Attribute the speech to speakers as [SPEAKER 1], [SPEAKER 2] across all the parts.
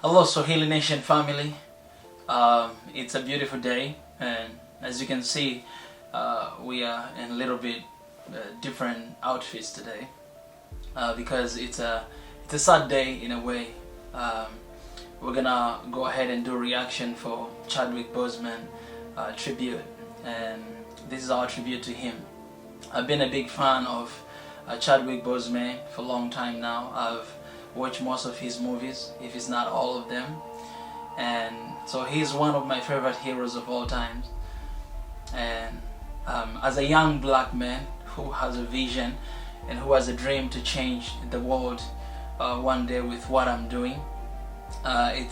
[SPEAKER 1] Hello Swahili Nation family. It's a beautiful day, and as you can see, we are in a little bit different outfits today because it's a sad day in a way. We're gonna go ahead and do a reaction for Chadwick Boseman tribute, and this is our tribute to him. I've been a big fan of Chadwick Boseman for a long time now. I've watched most of his movies, if it's not all of them, and so he's one of my favorite heroes of all time. And as a young black man who has a vision and who has a dream to change the world one day with what I'm doing, I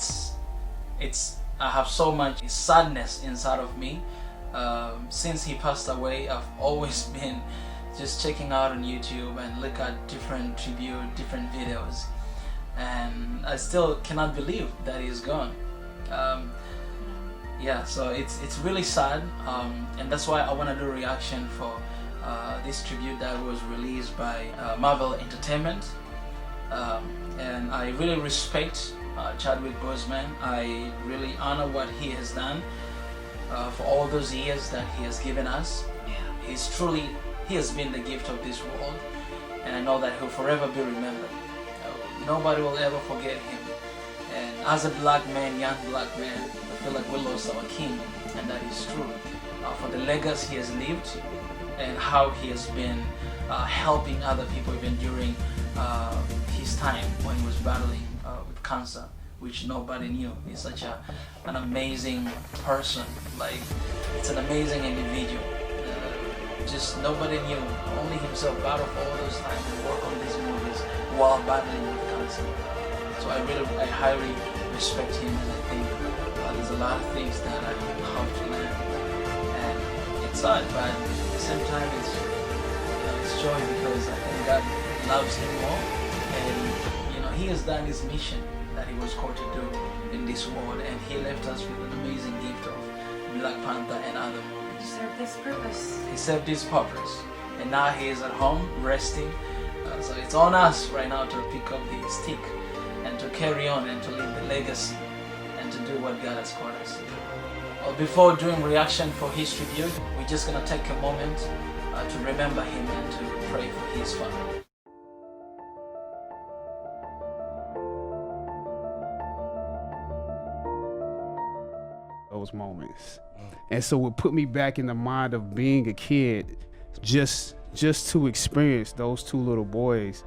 [SPEAKER 1] have so much sadness inside of me. Since he passed away, I've always been just checking out on YouTube and look at different tribute, different videos, and I still cannot believe that he's gone. Yeah, so it's really sad, and that's why I want to do a reaction for this tribute that was released by Marvel Entertainment, and I really respect Chadwick Boseman. I really honor what he has done for all those years that he has given us. Yeah. He has been the gift of this world, and I know that he'll forever be remembered. Nobody will ever forget him. And as a black man, young black man, I feel like we lost our king, and that is true. For the legacy he has lived and how he has been helping other people even during his time when he was battling with cancer, which nobody knew. He's such an amazing person. Like, it's an amazing individual. Just nobody knew. Only himself battled for all those times to work on these movies while battling with cancer. So I highly respect him, and I think there's a lot of things that I have to learn. And it's sad, but at the same time it's joy, because I think God loves him more, and he has done his mission that he was called to do in this world, and he left us with an amazing gift of Black Panther and other movies.
[SPEAKER 2] He served his purpose.
[SPEAKER 1] He served his purpose, and now he is at home resting. So it's on us right now to pick up the stick and to carry on and to leave the legacy and to do what God has called us to do. Well, before doing reaction for his tribute, we're just gonna take a moment to remember him and to pray for his family.
[SPEAKER 3] Those moments, and so it put me back in the mind of being a kid, just to experience those two little boys.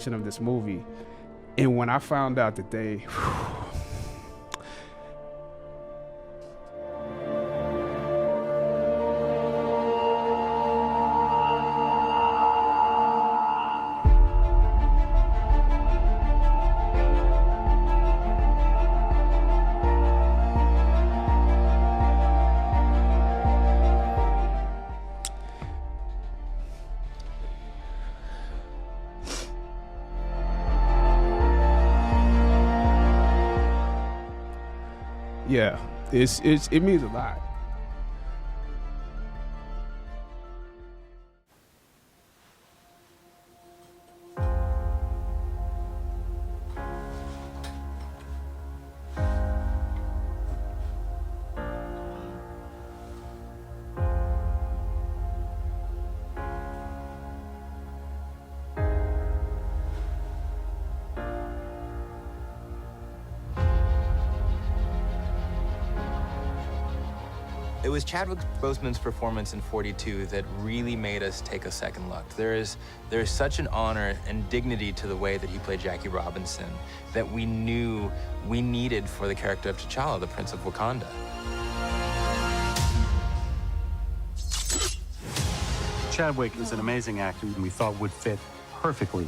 [SPEAKER 3] Of this movie, and when I found out that they yeah, it means a lot.
[SPEAKER 4] It was Chadwick Boseman's performance in 42 that really made us take a second look. There is such an honor and dignity to the way that he played Jackie Robinson that we knew we needed for the character of T'Challa, the Prince of Wakanda.
[SPEAKER 5] Chadwick is an amazing actor and we thought would fit perfectly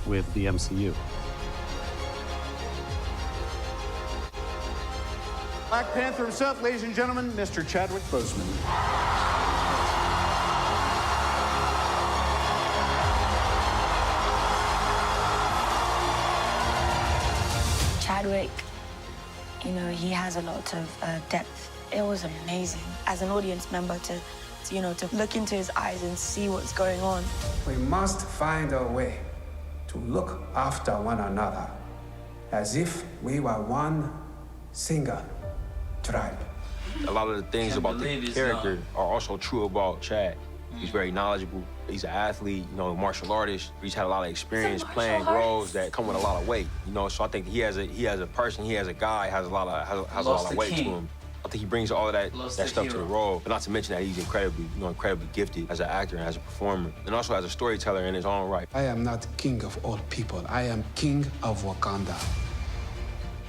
[SPEAKER 5] with the MCU.
[SPEAKER 6] Black Panther himself, ladies and gentlemen, Mr. Chadwick Boseman.
[SPEAKER 2] Chadwick, he has a lot of depth. It was amazing as an audience member to look into his eyes and see what's going on.
[SPEAKER 7] We must find a way to look after one another as if we were one single tribe.
[SPEAKER 8] A lot of the things about the character are also true about Chad. He's very knowledgeable. He's an athlete, you know, martial artist. He's had a lot of experience playing roles that come with a lot of weight, you know. So I think he has a person, he has a guy, has a lot of weight to him. I think he brings all of that stuff to the role. But not to mention that he's incredibly gifted as an actor and as a performer, and also as a storyteller in his own right.
[SPEAKER 7] I am not king of all people. I am king of Wakanda.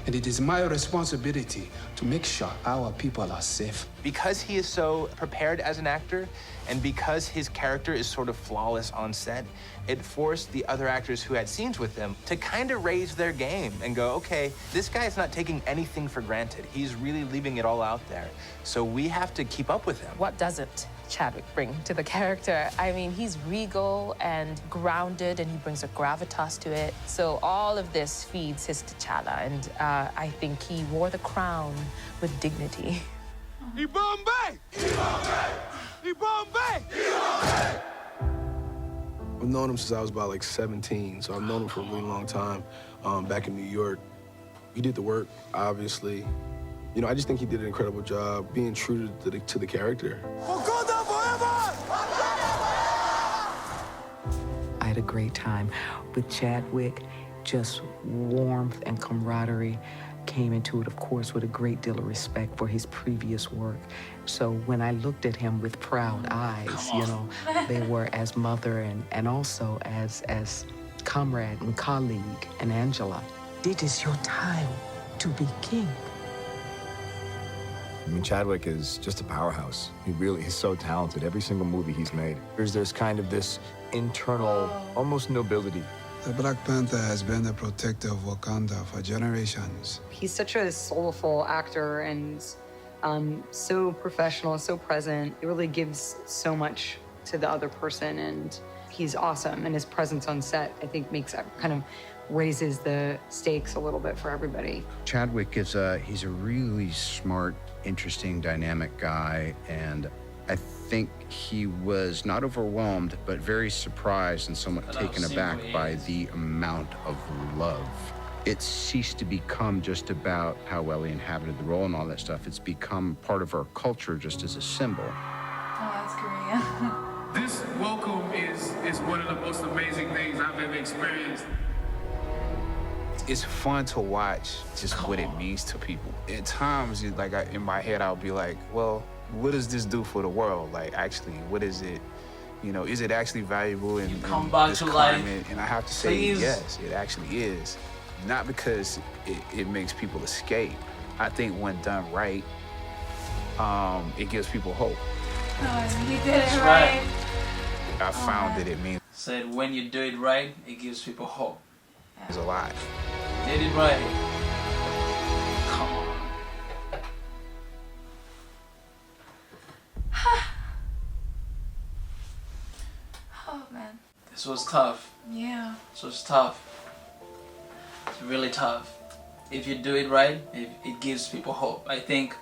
[SPEAKER 7] And it is my responsibility to make sure our people are safe.
[SPEAKER 4] Because he is so prepared as an actor, and because his character is sort of flawless on set, it forced the other actors who had scenes with him to kind of raise their game and go, okay, this guy is not taking anything for granted. He's really leaving it all out there. So we have to keep up with him.
[SPEAKER 9] What doesn't Chadwick bring to the character? I mean, he's regal and grounded, and he brings a gravitas to it. So all of this feeds his T'Challa, and I think he wore the crown with dignity.
[SPEAKER 10] I've known him since I was about like 17, so I've known him for a really long time. Back in New York, he did the work, obviously. You know, I just think he did an incredible job being true to the character.
[SPEAKER 11] I had a great time with Chadwick. Just warmth and camaraderie came into it, of course, with a great deal of respect for his previous work. So when I looked at him with proud eyes, you know, they were as mother and also as comrade and colleague and Angela. It is your time to be king.
[SPEAKER 12] I mean, Chadwick is just a powerhouse. He's so talented. Every single movie he's made, there's kind of this internal, almost nobility.
[SPEAKER 7] The Black Panther has been the protector of Wakanda for generations.
[SPEAKER 13] He's such a soulful actor and so professional, so present. He really gives so much to the other person, and he's awesome. And his presence on set, I think, kind of raises the stakes a little bit for everybody.
[SPEAKER 14] Chadwick he's a really smart, interesting, dynamic guy, and I think he was not overwhelmed, but very surprised and somewhat taken aback by the amount of love. It ceased to become just about how well he inhabited the role and all that stuff. It's become part of our culture just as a symbol.
[SPEAKER 15] Oh, that's Korea.
[SPEAKER 16] This WAKUU is one of the most amazing things I've ever experienced.
[SPEAKER 3] It's fun to watch just what it means to people. At times, like in my head, I'll be like, well, what does this do for the world? Like, actually, what is it? You know, is it actually valuable in this climate? And I have to say, yes, it actually is. Not because it makes people escape. I think when done right, it gives people hope.
[SPEAKER 15] Oh, you did it right.
[SPEAKER 3] I found that it means.
[SPEAKER 1] Said when you do it right, it gives people hope.
[SPEAKER 3] There's a lot.
[SPEAKER 1] Did it right. Come on.
[SPEAKER 15] Oh man.
[SPEAKER 1] This was tough.
[SPEAKER 15] Yeah.
[SPEAKER 1] This was tough. It's really tough. If you do it right, it gives people hope. I think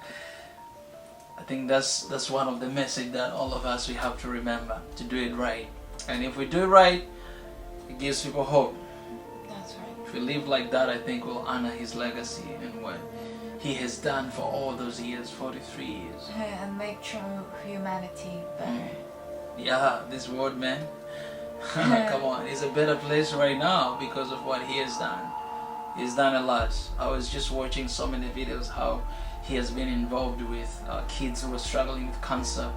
[SPEAKER 1] that's one of the message that all of us we have to remember, to do it right. And if we do it right, it gives people hope.
[SPEAKER 15] That's right.
[SPEAKER 1] If we live like that, I think we'll honor his legacy and what he has done for all those years, 43 years.
[SPEAKER 15] And make true humanity better.
[SPEAKER 1] Yeah, this world, man. Come on, it's a better place right now because of what he has done. He's done a lot. I was just watching so many videos how he has been involved with kids who were struggling with cancer.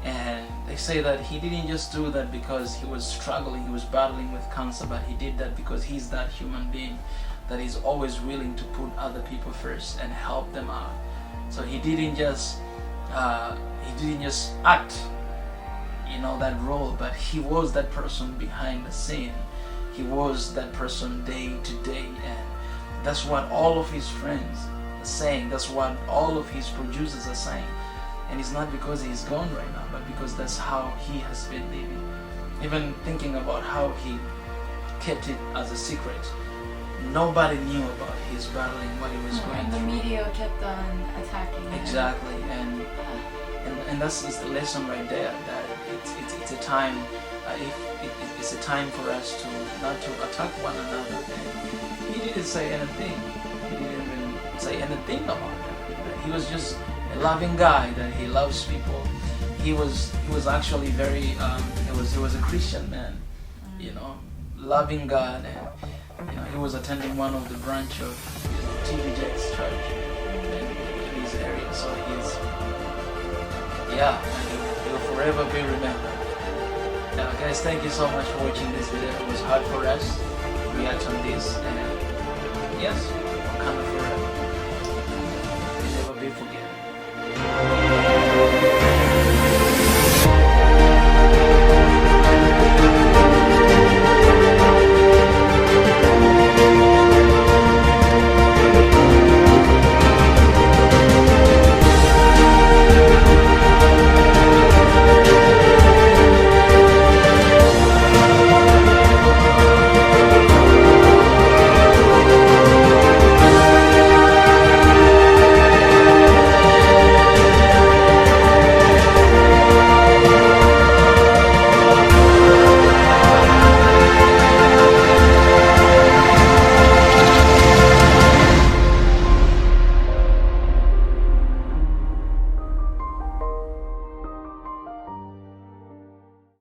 [SPEAKER 1] And they say that he didn't just do that because he was struggling, he was battling with cancer, but he did that because he's that human being that is always willing to put other people first and help them out. So he didn't just act, you know, that role, but he was that person behind the scene. He was that person day to day, and that's what all of his friends are saying. That's what all of his producers are saying. And it's not because he's gone right now, but because that's how he has been living. Even thinking about how he kept it as a secret. Nobody knew about his battling, what he was going through.
[SPEAKER 15] And the media kept on attacking him.
[SPEAKER 1] Exactly, and that's the lesson right there, that it's a time if it's a time for us to not to attack one another. And he didn't say anything. He didn't even say anything about that. He was just a loving guy that he loves people. He was actually very he was a Christian man, you know, loving God, and you know he was attending one of the branch of TVJ's church in his area. So he'll forever be remembered. Now guys, thank you so much for watching this video. It was hard for us to react on this, and yes,